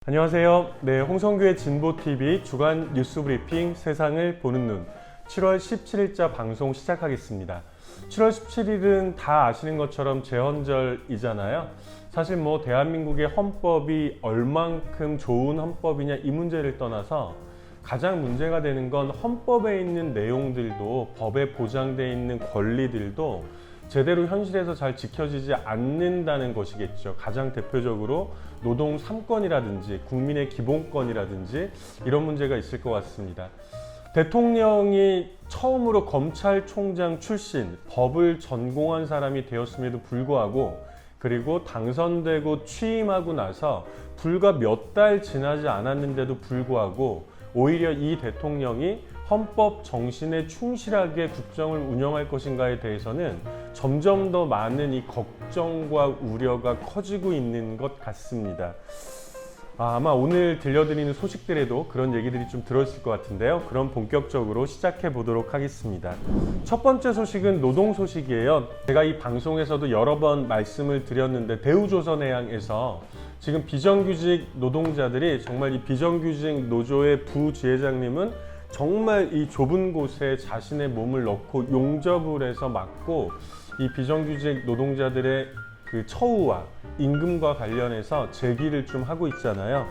안녕하세요. 네, 홍성규의 진보TV 주간 뉴스 브리핑 세상을 보는 눈 7월 17일자 방송 시작하겠습니다. 7월 17일은 다 아시는 것처럼 제헌절이잖아요. 사실 뭐 대한민국의 헌법이 얼만큼 좋은 헌법이냐 이 문제를 떠나서 가장 문제가 되는 건 헌법에 있는 내용들도 법에 보장되어 있는 권리들도 제대로 현실에서 잘 지켜지지 않는다는 것이겠죠. 가장 대표적으로 노동 3권이라든지 국민의 기본권이라든지 이런 문제가 있을 것 같습니다. 대통령이 처음으로 검찰총장 출신, 법을 전공한 사람이 되었음에도 불구하고 그리고 당선되고 취임하고 나서 불과 몇 달 지나지 않았는데도 불구하고 오히려 이 대통령이 헌법 정신에 충실하게 국정을 운영할 것인가에 대해서는 점점 더 많은 이 걱정과 우려가 커지고 있는 것 같습니다. 아마 오늘 들려드리는 소식들에도 그런 얘기들이 좀 들어있을 것 같은데요. 그럼 본격적으로 시작해 보도록 하겠습니다. 첫 번째 소식은 노동 소식이에요. 제가 이 방송에서도 여러 번 말씀을 드렸는데 대우조선해양에서 지금 비정규직 노동자들이 정말 이 비정규직 노조의 부지회장님은 정말 이 좁은 곳에 자신의 몸을 넣고 용접을 해서 막고 이 비정규직 노동자들의 그 처우와 임금과 관련해서 제기를 좀 하고 있잖아요.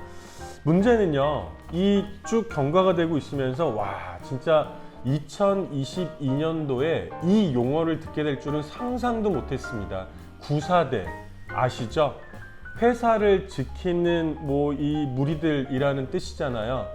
문제는요, 이 쭉 경과가 되고 있으면서 와 진짜 2022년도에 이 용어를 듣게 될 줄은 상상도 못했습니다. 구사대 아시죠? 회사를 지키는 뭐 이 무리들이라는 뜻이잖아요.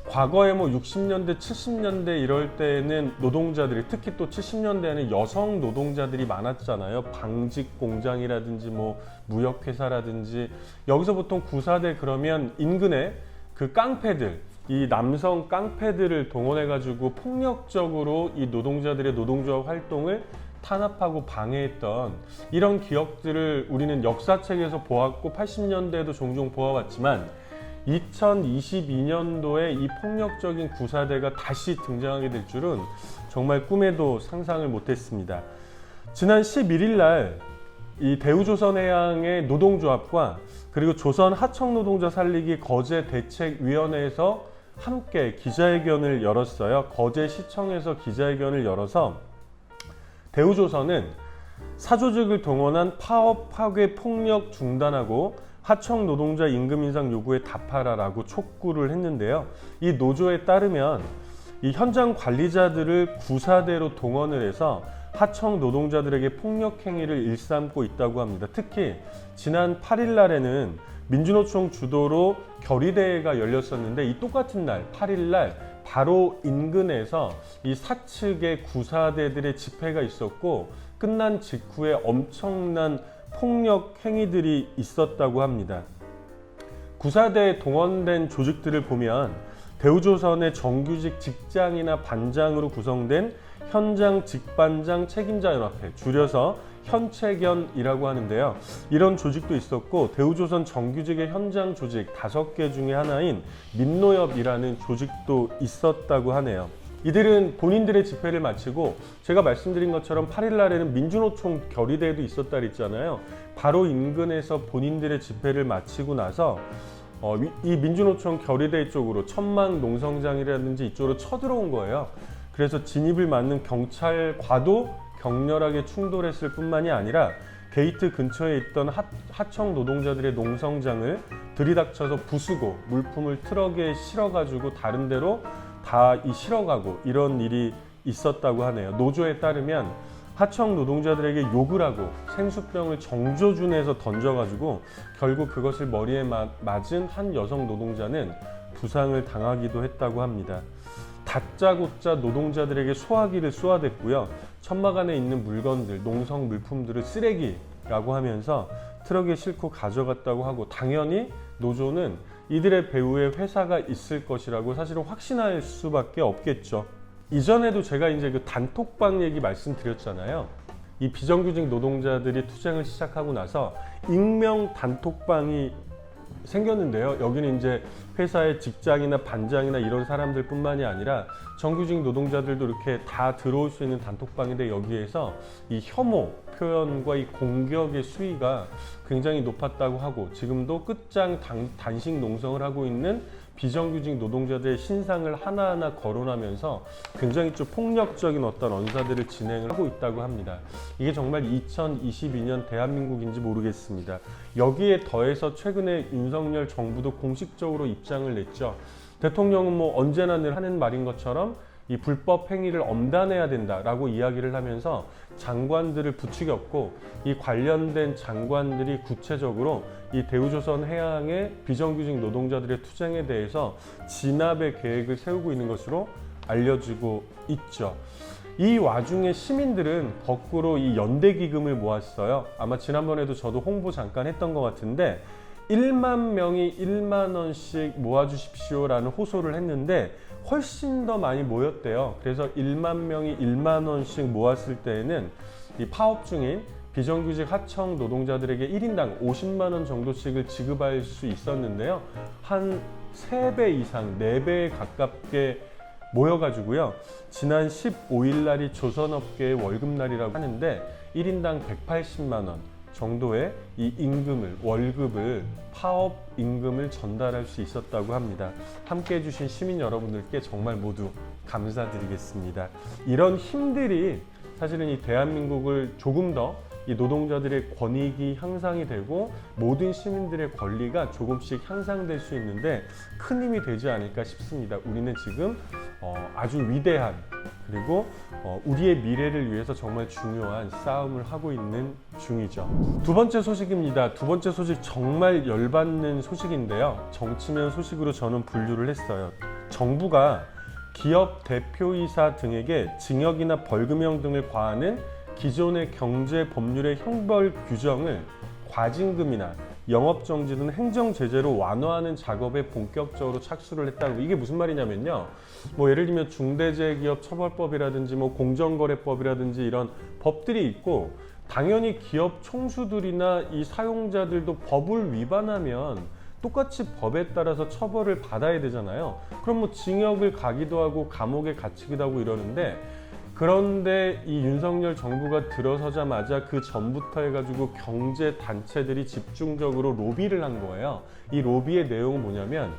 과거에 뭐 60년대, 70년대 이럴 때는 노동자들이 특히 또 70년대에는 여성 노동자들이 많았잖아요. 방직 공장이라든지 뭐 무역회사라든지 여기서 보통 구사대 그러면 인근에 그 깡패들, 이 남성 깡패들을 동원해가지고 폭력적으로 이 노동자들의 노동조합 활동을 탄압하고 방해했던 이런 기억들을 우리는 역사책에서 보았고 80년대에도 종종 보아왔지만 2022년도에 이 폭력적인 구사대가 다시 등장하게 될 줄은 정말 꿈에도 상상을 못했습니다. 지난 11일 날 이 대우조선해양의 노동조합과 그리고 조선하청노동자 살리기 거제대책위원회에서 함께 기자회견을 열었어요. 거제시청에서 기자회견을 열어서 대우조선은 사조직을 동원한 파업, 파괴, 폭력 중단하고 하청 노동자 임금 인상 요구에 답하라라고 촉구를 했는데요. 이 노조에 따르면 이 현장 관리자들을 구사대로 동원을 해서 하청 노동자들에게 폭력 행위를 일삼고 있다고 합니다. 특히 지난 8일 날에는 민주노총 주도로 결의대회가 열렸었는데 이 똑같은 날 8일 날 바로 인근에서 이 사측의 구사대들의 집회가 있었고 끝난 직후에 엄청난 폭력 행위들이 있었다고 합니다. 구사대에 동원된 조직들을 보면 대우조선의 정규직 직장이나 반장으로 구성된 현장 직반장 책임자 연합회, 줄여서 현책연이라고 하는데요. 이런 조직도 있었고 대우조선 정규직의 현장 조직 5개 중에 하나인 민노협이라는 조직도 있었다고 하네요. 이들은 본인들의 집회를 마치고 제가 말씀드린 것처럼 8일 날에는 민주노총 결의대회도 있었다 그랬잖아요. 바로 인근에서 본인들의 집회를 마치고 나서 이 민주노총 결의대회 쪽으로 천막 농성장이라든지 이쪽으로 쳐들어온 거예요. 그래서 진입을 막는 경찰과도 격렬하게 충돌했을 뿐만이 아니라 게이트 근처에 있던 하청 노동자들의 농성장을 들이닥쳐서 부수고 물품을 트럭에 실어가지고 다른 데로 다 실어가고 이런 일이 있었다고 하네요. 노조에 따르면 하청 노동자들에게 욕을 하고 생수병을 정조준해서 던져가지고 결국 그것을 머리에 맞은 한 여성 노동자는 부상을 당하기도 했다고 합니다. 다짜고짜 노동자들에게 소화기를 쏘아댔고요. 천막 안에 있는 물건들, 농성 물품들을 쓰레기라고 하면서 트럭에 싣고 가져갔다고 하고 당연히 노조는 이들의 배후에 회사가 있을 것이라고 사실은 확신할 수밖에 없겠죠. 이전에도 제가 이제 그 단톡방 얘기 말씀드렸잖아요. 이 비정규직 노동자들이 투쟁을 시작하고 나서 익명 단톡방이 생겼는데요. 여기는 이제 회사의 직장이나 반장이나 이런 사람들 뿐만이 아니라 정규직 노동자들도 이렇게 다 들어올 수 있는 단톡방인데 여기에서 이 혐오 표현과 이 공격의 수위가 굉장히 높았다고 하고, 지금도 끝장 단식 농성을 하고 있는 비정규직 노동자들의 신상을 하나하나 거론하면서 굉장히 좀 폭력적인 어떤 언사들을 진행을 하고 있다고 합니다. 이게 정말 2022년 대한민국인지 모르겠습니다. 여기에 더해서 최근에 윤석열 정부도 공식적으로 입장을 냈죠. 대통령은 뭐 언제나 늘 하는 말인 것처럼 이 불법 행위를 엄단해야 된다라고 이야기를 하면서 장관들을 부추겼고, 이 관련된 장관들이 구체적으로 이 대우조선해양의 비정규직 노동자들의 투쟁에 대해서 진압의 계획을 세우고 있는 것으로 알려지고 있죠. 이 와중에 시민들은 거꾸로 이 연대기금을 모았어요. 아마 지난번에도 저도 홍보 잠깐 했던 것 같은데 1만 명이 1만 원씩 모아주십시오라는 호소를 했는데 훨씬 더 많이 모였대요. 그래서 1만 명이 1만 원씩 모았을 때에는 이 파업 중인 비정규직 하청 노동자들에게 1인당 50만 원 정도씩을 지급할 수 있었는데요. 한 3배 이상, 4배에 가깝게 모여가지고요. 지난 15일 날이 조선업계의 월급날이라고 하는데 1인당 180만 원 정도의 이 임금을, 월급을, 파업 임금을 전달할 수 있었다고 합니다. 함께 해주신 시민 여러분들께 정말 모두 감사드리겠습니다. 이런 힘들이 사실은 이 대한민국을 조금 더 이 노동자들의 권익이 향상이 되고 모든 시민들의 권리가 조금씩 향상될 수 있는데 큰 힘이 되지 않을까 싶습니다. 우리는 지금 아주 위대한, 그리고 우리의 미래를 위해서 정말 중요한 싸움을 하고 있는 중이죠. 두 번째 소식입니다. 두 번째 소식 정말 열받는 소식인데요. 정치면 소식으로 저는 분류를 했어요. 정부가 기업 대표이사 등에게 징역이나 벌금형 등을 과하는 기존의 경제 법률의 형벌 규정을 과징금이나 영업정지 등 행정제재로 완화하는 작업에 본격적으로 착수를 했다고. 이게 무슨 말이냐면요, 뭐 예를 들면 중대재해기업처벌법이라든지 뭐 공정거래법이라든지 이런 법들이 있고, 당연히 기업 총수들이나 이 사용자들도 법을 위반하면 똑같이 법에 따라서 처벌을 받아야 되잖아요. 그럼 뭐 징역을 가기도 하고 감옥에 갇히기도 하고 이러는데, 그런데 이 윤석열 정부가 들어서자마자 그 전부터 해가지고 경제 단체들이 집중적으로 로비를 한 거예요. 이 로비의 내용은 뭐냐면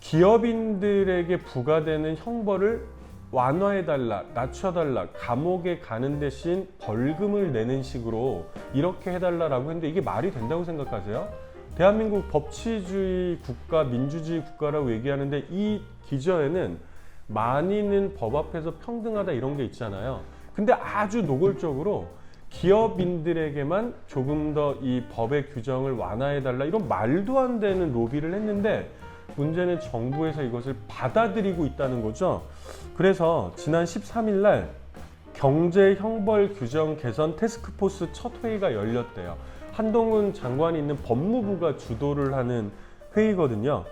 기업인들에게 부과되는 형벌을 완화해달라, 낮춰달라, 감옥에 가는 대신 벌금을 내는 식으로 이렇게 해달라라고 했는데 이게 말이 된다고 생각하세요? 대한민국 법치주의 국가, 민주주의 국가라고 얘기하는데 이 기저에는 만인은 법 앞에서 평등하다 이런 게 있잖아요. 근데 아주 노골적으로 기업인들에게만 조금 더 이 법의 규정을 완화해달라, 이런 말도 안 되는 로비를 했는데 문제는 정부에서 이것을 받아들이고 있다는 거죠. 그래서 지난 13일 날 경제형벌 규정 개선 태스크포스 첫 회의가 열렸대요. 한동훈 장관이 있는 법무부가 주도를 하는 회의거든요.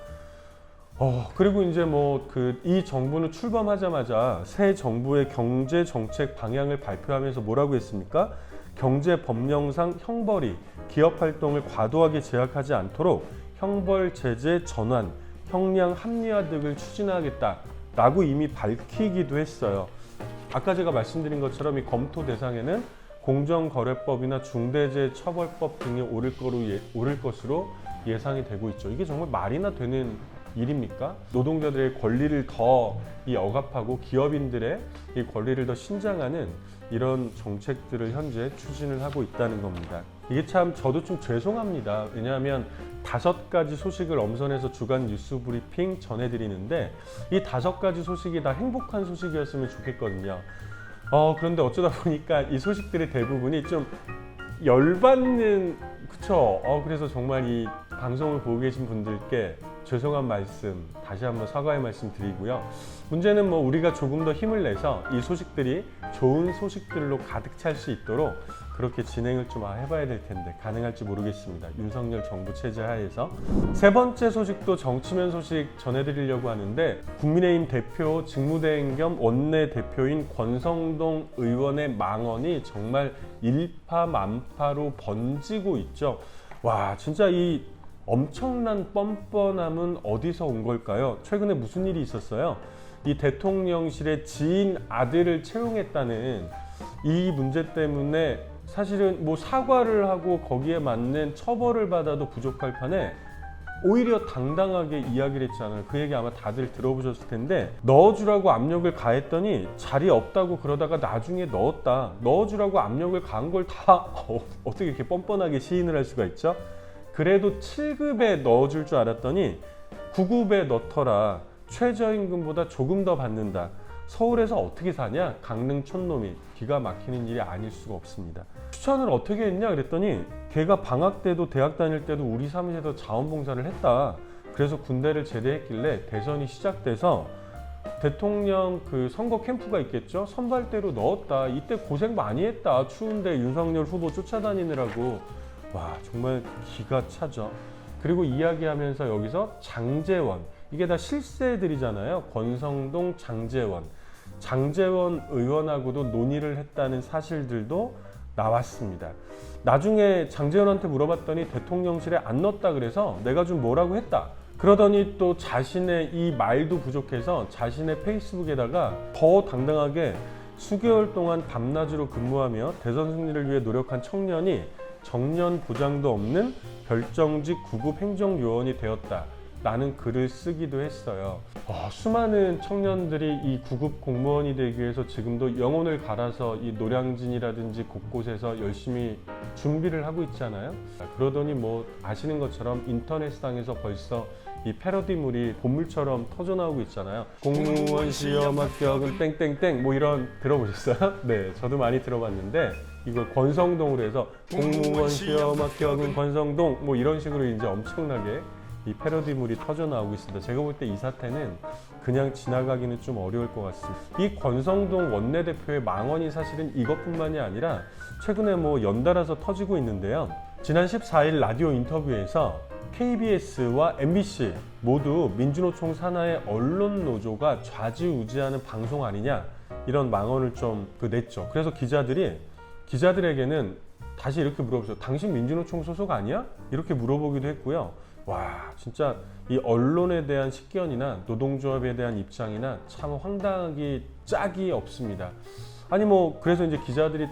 그리고 이제 뭐 이 정부는 출범하자마자 새 정부의 경제 정책 방향을 발표하면서 뭐라고 했습니까? 경제 법령상 형벌이 기업 활동을 과도하게 제약하지 않도록 형벌 제재 전환, 형량 합리화 등을 추진하겠다라고 이미 밝히기도 했어요. 아까 제가 말씀드린 것처럼 이 검토 대상에는 공정거래법이나 중대재해처벌법 등이 오를 것으로 예상이 되고 있죠. 이게 정말 말이나 되는 일입니까? 노동자들의 권리를 더 억압하고 기업인들의 이 권리를 더 신장하는 이런 정책들을 현재 추진을 하고 있다는 겁니다. 이게 참 저도 좀 죄송합니다. 왜냐하면 5가지 소식을 엄선해서 주간 뉴스 브리핑 전해드리는데 이 5가지 소식이 다 행복한 소식이었으면 좋겠거든요. 그런데 어쩌다 보니까 이 소식들의 대부분이 좀 열받는, 그쵸? 그래서 정말 이 방송을 보고 계신 분들께 죄송한 말씀, 다시 한번 사과의 말씀 드리고요. 문제는 뭐 우리가 조금 더 힘을 내서 이 소식들이 좋은 소식들로 가득 찰 수 있도록 그렇게 진행을 좀 해봐야 될 텐데 가능할지 모르겠습니다. 윤석열 정부 체제 하에서. 세 번째 소식도 정치면 소식 전해드리려고 하는데, 국민의힘 대표 직무대행 겸 원내대표인 권성동 의원의 망언이 정말 일파만파로 번지고 있죠. 와, 진짜 이 엄청난 뻔뻔함은 어디서 온 걸까요? 최근에 무슨 일이 있었어요? 이 대통령실의 지인 아들을 채용했다는 이 문제 때문에 사실은 뭐 사과를 하고 거기에 맞는 처벌을 받아도 부족할 판에 오히려 당당하게 이야기를 했잖아요. 그 얘기 아마 다들 들어보셨을 텐데, 넣어주라고 압력을 가했더니 자리 없다고 그러다가 나중에 넣어주라고 압력을 가한 걸 다 어떻게 이렇게 뻔뻔하게 시인을 할 수가 있죠? 그래도 7급에 넣어줄 줄 알았더니 9급에 넣더라. 최저임금보다 조금 더 받는다. 서울에서 어떻게 사냐? 강릉 촌놈이. 기가 막히는 일이 아닐 수가 없습니다. 추천을 어떻게 했냐 그랬더니 걔가 방학 때도 대학 다닐 때도 우리 사무실에서 자원봉사를 했다. 그래서 군대를 제대했길래 대선이 시작돼서 대통령 그 선거 캠프가 있겠죠? 선발대로 넣었다. 이때 고생 많이 했다. 추운데 윤석열 후보 쫓아다니느라고. 와, 정말 기가 차죠. 그리고 이야기하면서 여기서 장제원, 이게 다 실세들이잖아요. 권성동, 장제원 의원하고도 논의를 했다는 사실들도 나왔습니다. 나중에 장제원한테 물어봤더니 대통령실에 안 넣었다 그래서 내가 좀 뭐라고 했다. 그러더니 또 자신의 이 말도 부족해서 자신의 페이스북에다가 더 당당하게 수개월 동안 밤낮으로 근무하며 대선 승리를 위해 노력한 청년이 정년 보장도 없는 별정직 9급 행정요원이 되었다. 라는 글을 쓰기도 했어요. 수많은 청년들이 이 9급 공무원이 되기 위해서 지금도 영혼을 갈아서 이 노량진이라든지 곳곳에서 열심히 준비를 하고 있잖아요. 그러더니 뭐 아시는 것처럼 인터넷상에서 벌써 이 패러디물이 본물처럼 터져나오고 있잖아요. 공무원 시험 합격은 땡땡땡 뭐 이런 들어보셨어요? 네, 저도 많이 들어봤는데 이걸 권성동으로 해서 공무원 시험 합격은 권성동 뭐 이런 식으로 이제 엄청나게 이 패러디물이 터져나오고 있습니다. 제가 볼 때 이 사태는 그냥 지나가기는 좀 어려울 것 같습니다. 이 권성동 원내대표의 망언이 사실은 이것뿐만이 아니라 최근에 뭐 연달아서 터지고 있는데요. 지난 14일 라디오 인터뷰에서 KBS와 MBC 모두 민주노총 산하의 언론노조가 좌지우지하는 방송 아니냐 이런 망언을 좀 냈죠. 그래서 기자들에게는 다시 이렇게 물어보죠. 당신 민주노총 소속 아니야? 이렇게 물어보기도 했고요. 와, 진짜 이 언론에 대한 식견이나 노동조합에 대한 입장이나 참 황당하기 짝이 없습니다. 아니 뭐 그래서 이제 기자들이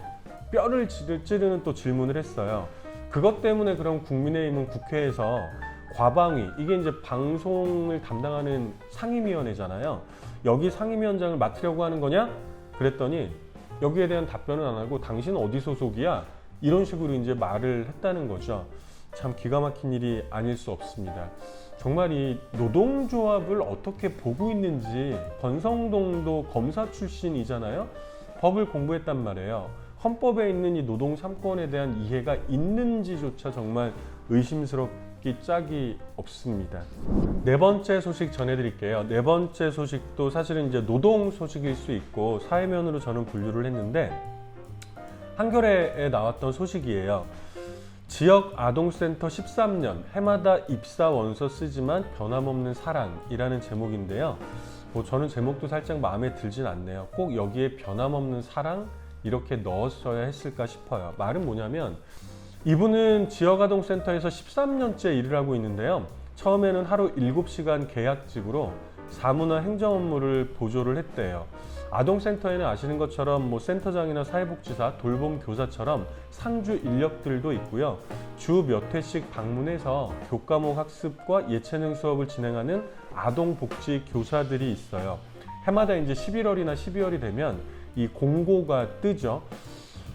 뼈를 찌르는 또 질문을 했어요. 그것 때문에 그럼 국민의힘은 국회에서 과방위, 이게 이제 방송을 담당하는 상임위원회잖아요. 여기 상임위원장을 맡으려고 하는 거냐? 그랬더니 여기에 대한 답변은 안 하고 당신은 어디 소속이야? 이런 식으로 이제 말을 했다는 거죠. 참 기가 막힌 일이 아닐 수 없습니다. 정말 이 노동조합을 어떻게 보고 있는지. 권성동도 검사 출신이잖아요. 법을 공부했단 말이에요. 헌법에 있는 이 노동 3권에 대한 이해가 있는지조차 정말 의심스럽기 짝이 없습니다. 네 번째 소식 전해드릴게요. 네 번째 소식도 사실은 이제 노동 소식일 수 있고 사회면으로 저는 분류를 했는데 한겨레에 나왔던 소식이에요. 지역 아동센터 13년, 해마다 입사 원서 쓰지만 변함없는 사랑이라는 제목인데요. 뭐 저는 제목도 살짝 마음에 들진 않네요. 꼭 여기에 변함없는 사랑 이렇게 넣었어야 했을까 싶어요. 말은 뭐냐면 이분은 지역 아동센터에서 13년째 일을 하고 있는데요. 처음에는 하루 7시간 계약직으로 사무나 행정 업무를 보조를 했대요. 아동센터에는 아시는 것처럼 뭐 센터장이나 사회복지사, 돌봄 교사처럼 상주 인력들도 있고요. 주 몇 회씩 방문해서 교과목 학습과 예체능 수업을 진행하는 아동복지 교사들이 있어요. 해마다 이제 11월이나 12월이 되면 이 공고가 뜨죠.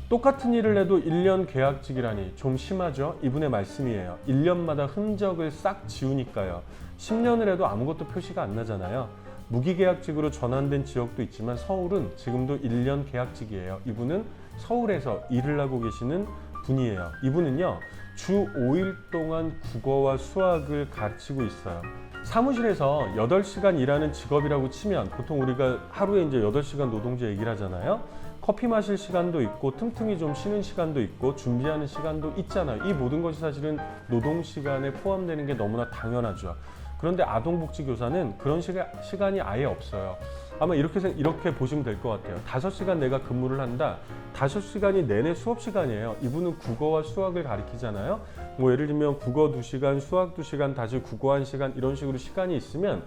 똑같은 일을 해도 1년 계약직이라니 좀 심하죠? 이분의 말씀이에요. 1년마다 흔적을 싹 지우니까요. 10년을 해도 아무것도 표시가 안 나잖아요. 무기계약직으로 전환된 지역도 있지만 서울은 지금도 1년 계약직이에요. 이분은 서울에서 일을 하고 계시는 분이에요. 이분은요, 주 5일 동안 국어와 수학을 가르치고 있어요. 사무실에서 8시간 일하는 직업이라고 치면 보통 우리가 하루에 이제 8시간 노동제 얘기를 하잖아요. 커피 마실 시간도 있고 틈틈이 좀 쉬는 시간도 있고 준비하는 시간도 있잖아요. 이 모든 것이 사실은 노동 시간에 포함되는 게 너무나 당연하죠. 그런데 아동복지교사는 그런 시간이 아예 없어요. 아마 이렇게 보시면 될 것 같아요. 5시간 내가 근무를 한다. 5시간이 내내 수업 시간이에요. 이분은 국어와 수학을 가르치잖아요. 뭐 예를 들면 국어 2시간, 수학 2시간, 다시 국어 1시간 이런 식으로 시간이 있으면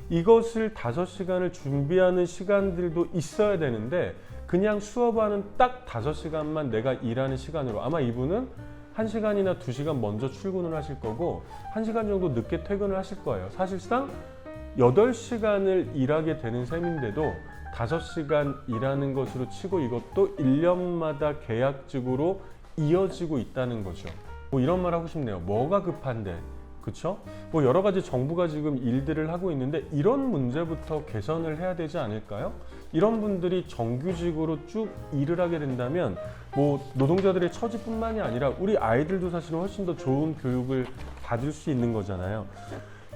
이것을 5시간을 준비하는 시간들도 있어야 되는데 그냥 수업하는 딱 5시간만 내가 일하는 시간으로 아마 이분은 1시간이나 2시간 먼저 출근을 하실 거고 1시간 정도 늦게 퇴근을 하실 거예요. 사실상 8시간을 일하게 되는 셈인데도 5시간 일하는 것으로 치고 이것도 1년마다 계약직으로 이어지고 있다는 거죠. 뭐 이런 말 하고 싶네요. 뭐가 급한데, 그렇죠? 뭐 여러 가지 정부가 지금 일들을 하고 있는데 이런 문제부터 개선을 해야 되지 않을까요? 이런 분들이 정규직으로 쭉 일을 하게 된다면 뭐 노동자들의 처지뿐만이 아니라 우리 아이들도 사실은 훨씬 더 좋은 교육을 받을 수 있는 거잖아요.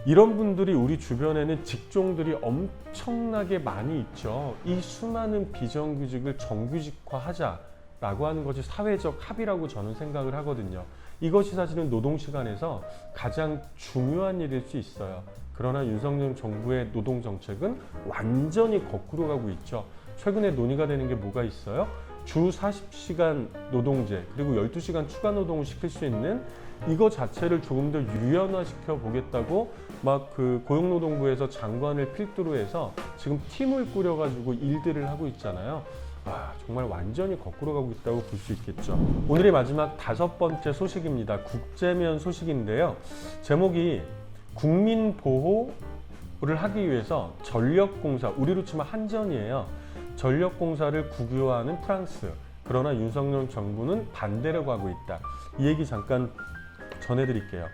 이런 분들이 우리 주변에는 직종들이 엄청나게 많이 있죠. 이 수많은 비정규직을 정규직화하자라고 하는 것이 사회적 합의라고 저는 생각을 하거든요. 이것이 사실은 노동시간에서 가장 중요한 일일 수 있어요. 그러나 윤석열 정부의 노동정책은 완전히 거꾸로 가고 있죠. 최근에 논의가 되는 게 뭐가 있어요? 주 40시간 노동제 그리고 12시간 추가 노동을 시킬 수 있는 이거 자체를 조금 더 유연화시켜 보겠다고 막 그 고용노동부에서 장관을 필두로 해서 지금 팀을 꾸려가지고 일들을 하고 있잖아요. 와, 정말 완전히 거꾸로 가고 있다고 볼 수 있겠죠. 오늘의 마지막 5번째 소식입니다. 국제면 소식인데요. 제목이 국민보호를 하기 위해서 전력공사, 우리로 치면 한전이에요. 전력공사를 국유화하는 프랑스. 그러나 윤석열 정부는 반대로 가고 있다. 이 얘기 잠깐 전해드릴게요.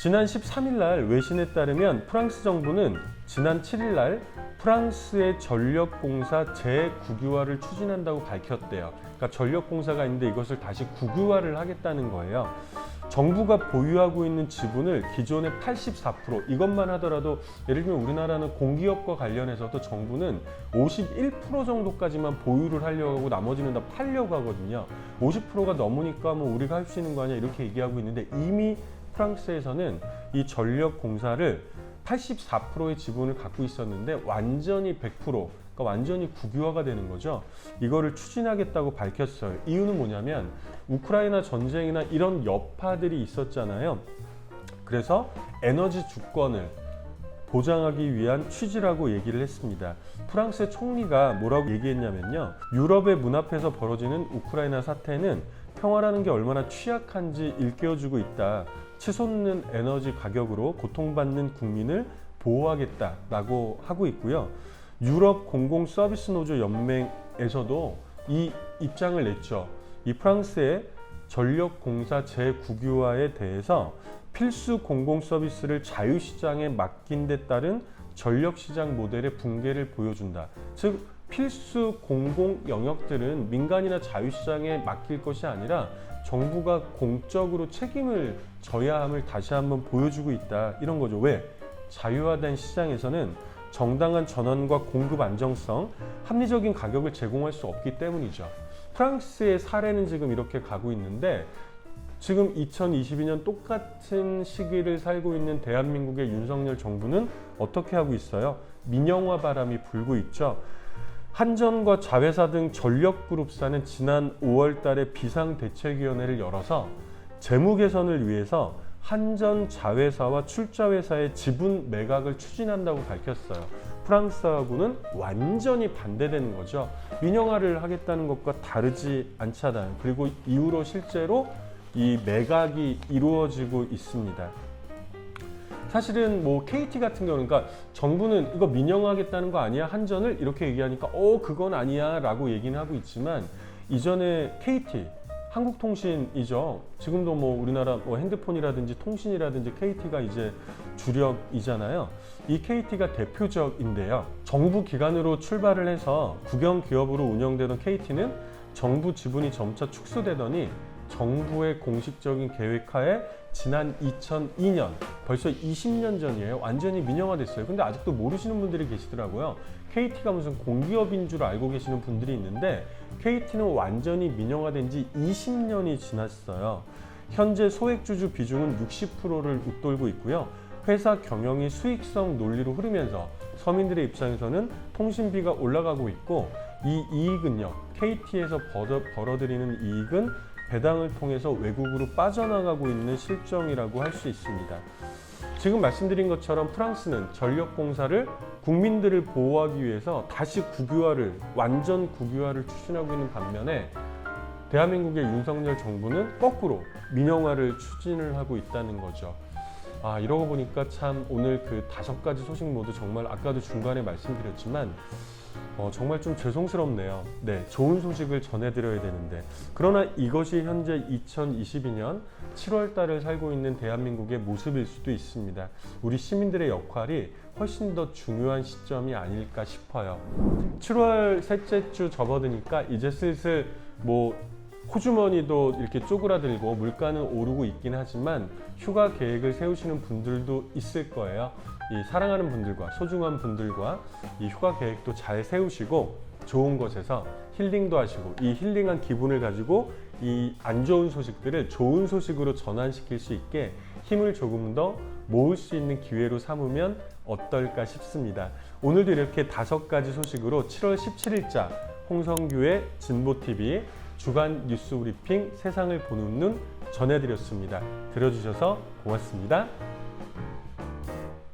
지난 13일 날 외신에 따르면 프랑스 정부는 지난 7일 날 프랑스의 전력공사 재국유화를 추진한다고 밝혔대요. 그러니까 전력공사가 있는데 이것을 다시 국유화를 하겠다는 거예요. 정부가 보유하고 있는 지분을 기존의 84%, 이것만 하더라도 예를 들면 우리나라는 공기업과 관련해서도 정부는 51% 정도까지만 보유를 하려고 하고 나머지는 다 팔려고 하거든요. 50%가 넘으니까 뭐 우리가 할 수 있는 거 아니야 이렇게 얘기하고 있는데 이미 프랑스에서는 이 전력공사를 84%의 지분을 갖고 있었는데 완전히 100%, 그러니까 완전히 국유화가 되는 거죠. 이거를 추진하겠다고 밝혔어요. 이유는 뭐냐면 우크라이나 전쟁이나 이런 여파들이 있었잖아요. 그래서 에너지 주권을 보장하기 위한 취지라고 얘기를 했습니다. 프랑스의 총리가 뭐라고 얘기했냐면요. 유럽의 문 앞에서 벌어지는 우크라이나 사태는 평화라는 게 얼마나 취약한지 일깨워주고 있다. 치솟는 에너지 가격으로 고통받는 국민을 보호하겠다라고 하고 있고요. 유럽 공공 서비스 노조 연맹에서도 이 입장을 냈죠. 이 프랑스의 전력공사 재국유화에 대해서 필수 공공 서비스를 자유시장에 맡긴 데 따른 전력시장 모델의 붕괴를 보여준다. 즉 필수 공공 영역들은 민간이나 자유시장에 맡길 것이 아니라 정부가 공적으로 책임을 져야 함을 다시 한번 보여주고 있다. 이런 거죠. 왜? 자유화된 시장에서는 정당한 전환과 공급 안정성, 합리적인 가격을 제공할 수 없기 때문이죠. 프랑스의 사례는 지금 이렇게 가고 있는데 지금 2022년 똑같은 시기를 살고 있는 대한민국의 윤석열 정부는 어떻게 하고 있어요? 민영화 바람이 불고 있죠. 한전과 자회사 등 전력그룹사는 지난 5월 달에 비상대책위원회를 열어서 재무 개선을 위해서 한전 자회사와 출자회사의 지분 매각을 추진한다고 밝혔어요. 프랑스하고는 완전히 반대되는 거죠. 민영화를 하겠다는 것과 다르지 않잖아요. 그리고 이후로 실제로 이 매각이 이루어지고 있습니다. 사실은 뭐 KT 같은 경우는 그러니까 정부는 이거 민영화하겠다는 거 아니야? 한전을 이렇게 얘기하니까 그건 아니야 라고 얘기는 하고 있지만 이전에 KT 한국통신이죠. 지금도 뭐 우리나라 뭐 핸드폰이라든지 통신이라든지 KT가 이제 주력이잖아요. 이 KT가 대표적인데요. 정부 기관으로 출발을 해서 국영 기업으로 운영되던 KT는 정부 지분이 점차 축소되더니 정부의 공식적인 계획하에 지난 2002년, 벌써 20년 전이에요. 완전히 민영화됐어요. 근데 아직도 모르시는 분들이 계시더라고요. KT가 무슨 공기업인 줄 알고 계시는 분들이 있는데 KT는 완전히 민영화된 지 20년이 지났어요. 현재 소액주주 비중은 60%를 웃돌고 있고요. 회사 경영이 수익성 논리로 흐르면서 서민들의 입장에서는 통신비가 올라가고 있고 이 이익은요. KT에서 벌어들이는 이익은 배당을 통해서 외국으로 빠져나가고 있는 실정이라고 할 수 있습니다. 지금 말씀드린 것처럼 프랑스는 전력공사를 국민들을 보호하기 위해서 다시 국유화를, 완전 국유화를 추진하고 있는 반면에 대한민국의 윤석열 정부는 거꾸로 민영화를 추진을 하고 있다는 거죠. 이러고 보니까 참 오늘 그 5가지 소식 모두 정말 아까도 중간에 말씀드렸지만 정말 좀 죄송스럽네요. 네, 좋은 소식을 전해드려야 되는데, 그러나 이것이 현재 2022년 7월 달을 살고 있는 대한민국의 모습일 수도 있습니다. 우리 시민들의 역할이 훨씬 더 중요한 시점이 아닐까 싶어요. 7월 셋째 주 접어드니까 이제 슬슬 호주머니도 이렇게 쪼그라들고 물가는 오르고 있긴 하지만 휴가 계획을 세우시는 분들도 있을 거예요. 이 사랑하는 분들과 소중한 분들과 이 휴가 계획도 잘 세우시고 좋은 곳에서 힐링도 하시고, 이 힐링한 기분을 가지고 이 안 좋은 소식들을 좋은 소식으로 전환시킬 수 있게 힘을 조금 더 모을 수 있는 기회로 삼으면 어떨까 싶습니다. 오늘도 이렇게 5가지 소식으로 7월 17일자 홍성규의 진보TV 주간 뉴스 브리핑 세상을 보는 눈 전해드렸습니다. 들어주셔서 고맙습니다.